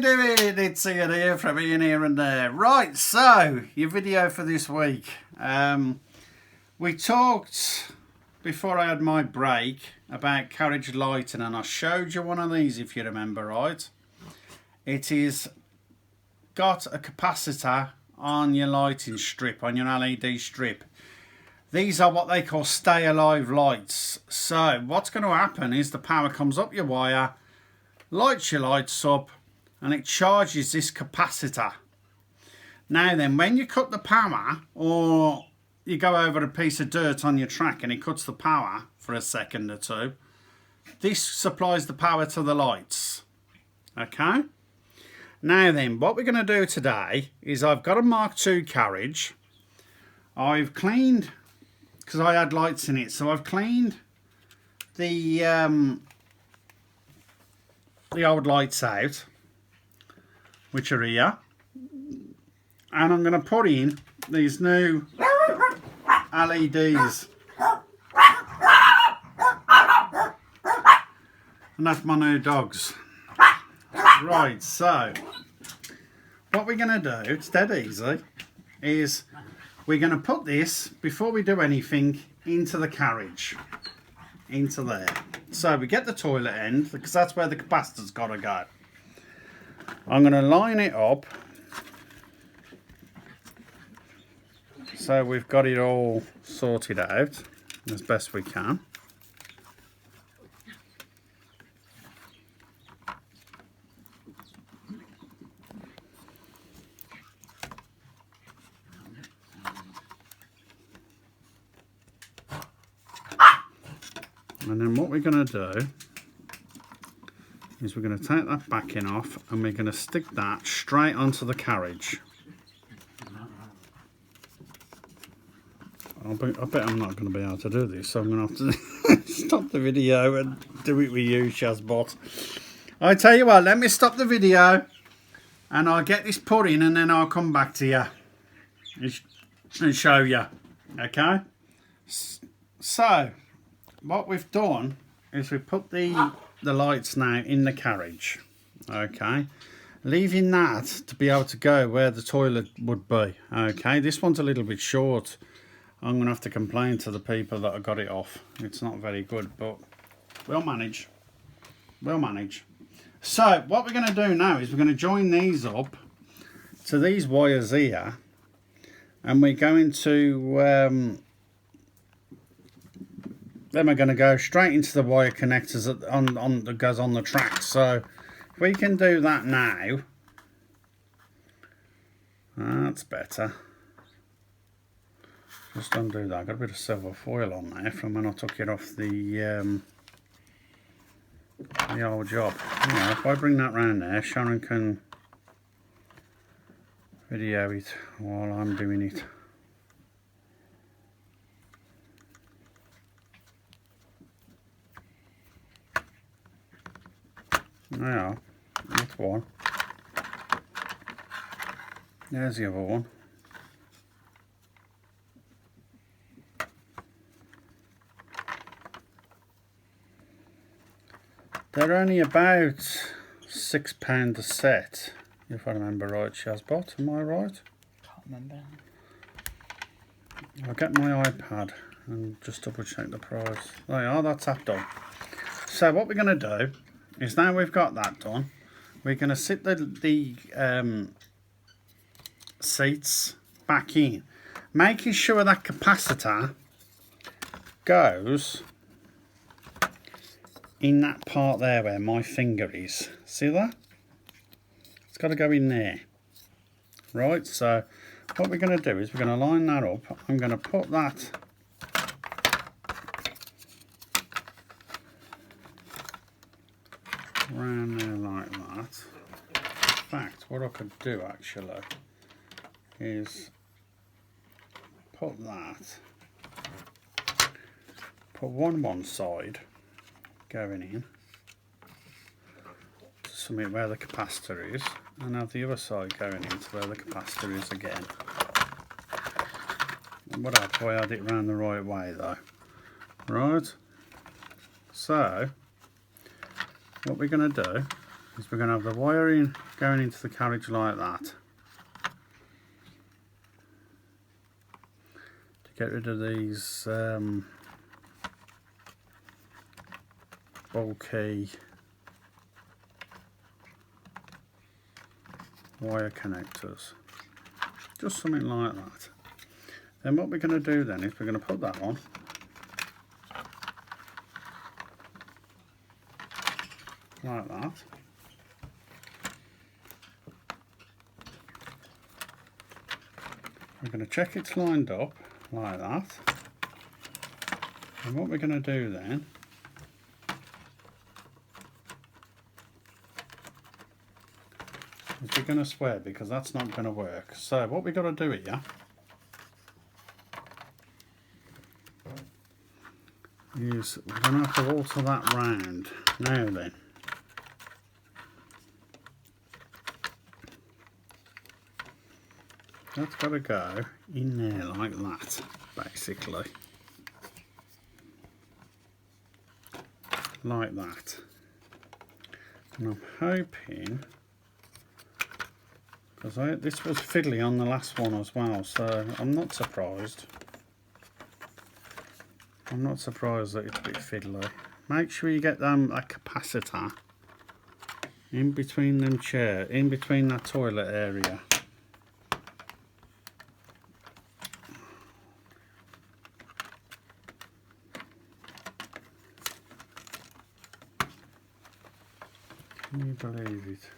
you doing? It's Ian here from Ian Here and There. Right, so your video for this week. We talked before I had my break about carriage lighting, and I showed you one of these, if you remember right. It is got a capacitor on your lighting strip, on your LED strip. These are what they call stay alive lights. So what's going to happen is the power comes up your wire, lights your lights up, and it charges this capacitor. Now then, when you cut the power, or you go over a piece of dirt on your track and it cuts the power for a second or two, this supplies the power to the lights. Okay? Now then, what we're going to do today is I've got a Mark II carriage. I've cleaned, because I had lights in it, so I've cleaned the old lights out, which are here, and I'm going to put in these new LEDs, and that's my new dogs. Right, so what we're going to do, it's dead easy, is we're going to put this, before we do anything, into the carriage, into there. So we get the toilet end, because that's where the capacitor's got to go. I'm going to line it up so we've got it all sorted out as best we can. And then what we're going to do is we're going to take that backing off and we're going to stick that straight onto the carriage. I bet I'm not going to be able to do this, so I'm going to have to stop the video and do it with you, Shazbot. I tell you what, let me stop the video and I'll get this put in, and then I'll come back to you and show you. Okay? So what we've done is we put the lights now in the carriage, okay, leaving that to be able to go where the toilet would be. Okay, this one's a little bit short. I'm gonna have to complain to the people that have got it off. It's not very good, but we'll manage. So what we're going to do now is we're going to join these up to these wires here, and we're going to then we're going to go straight into the wire connectors that goes on the track. So if we can do that now, that's better. Just undo that. I've got a bit of silver foil on there from when I took it off the old job. Yeah, if I bring that round there, Sharon can video it while I'm doing it. Yeah, that's one. There's the other one. They're only about £6 a set, if I remember right, Shazbot. Am I right? Can't remember. I'll get my iPad and just double check the price. There you are, that's that done. So what we're going to do is, now we've got that done, we're going to sit the seats back in, making sure that capacitor goes in that part there where my finger is. See that? It's got to go in there. Right, so what we're going to do is we're going to line that up. I'm going to put that around there like that. In fact, what I could do actually is put one side going in to something where the capacitor is, and have the other side going into where the capacitor is again. What if I had it round the right way though? Right, so what we're going to do is we're going to have the wiring going into the carriage like that. To get rid of these bulky wire connectors. Just something like that. Then what we're going to do then is we're going to put that on. Like that. We're going to check it's lined up like that. And what we're going to do then is we're going to swear, because that's not going to work. So what we've got to do here is we're going to have to alter that round. Now then, that's got to go in there like that, basically. Like that. And I'm hoping, because this was fiddly on the last one as well, so I'm not surprised. I'm not surprised that it's a bit fiddly. Make sure you get a capacitor in between them in between that toilet area. Can you believe it?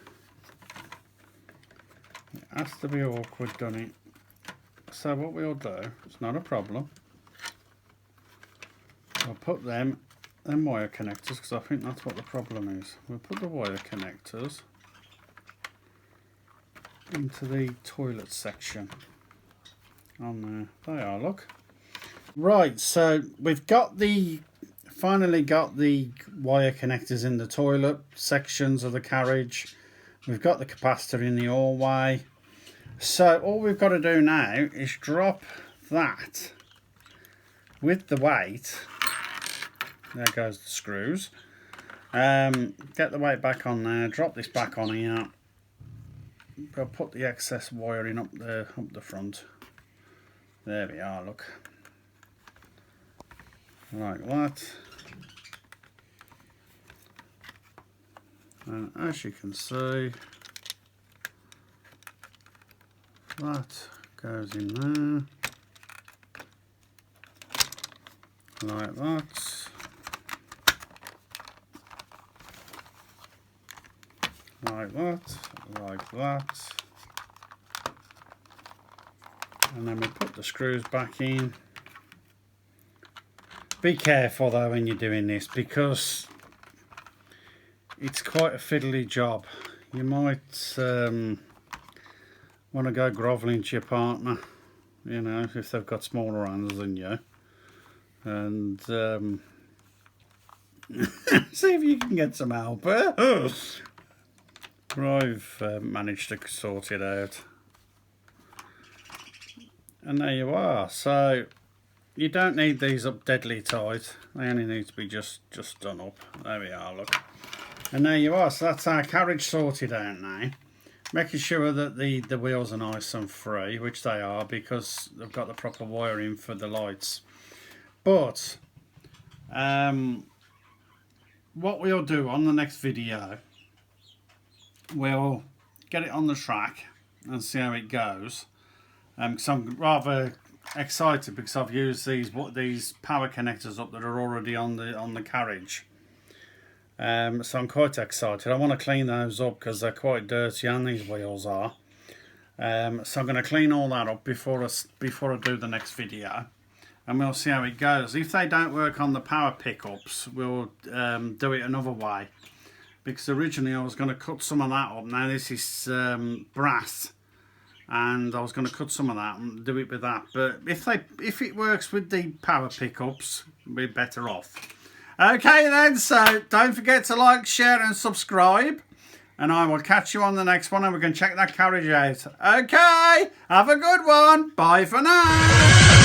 It has to be awkward, doesn't it? So what we'll do, it's not a problem. I'll put them wire connectors, because I think that's what the problem is. We'll put the wire connectors into the toilet section. On there, they are, look. Right, so we've got finally got the wire connectors in the toilet sections of the carriage. We've got the capacitor in the hallway. So all we've got to do now is drop that with the weight. There goes the screws. Get the weight back on there, drop this back on here. We'll put the excess wiring up the front. There we are, look. Like that. And as you can see, that goes in there. Like that. Like that, like that, and then we put the screws back in. Be careful though when you're doing this, because it's quite a fiddly job. You might want to go grovelling to your partner, you know, if they've got smaller hands than you, and see if you can get some help. I've managed to sort it out, and there you are. So you don't need these up deadly tight, they only need to be just done up. There we are, look, and there you are. So that's our carriage sorted out now, making sure that the wheels are nice and free, which they are, because they've got the proper wiring for the lights. But what we'll do on the next video, we'll get it on the track and see how it goes. Because I'm rather excited, because I've used these power connectors up that are already on the carriage. So I'm quite excited. I want to clean those up because they're quite dirty, and these wheels are. So I'm going to clean all that up before I do the next video, and we'll see how it goes. If they don't work on the power pickups, we'll do it another way. Because originally I was going to cut some of that up. Now this is brass, and I was going to cut some of that and do it with that. But if it works with the power pickups, we're better off. Okay then, so don't forget to like, share and subscribe, and I will catch you on the next one, and we can check that carriage out. Okay, have a good one. Bye for now.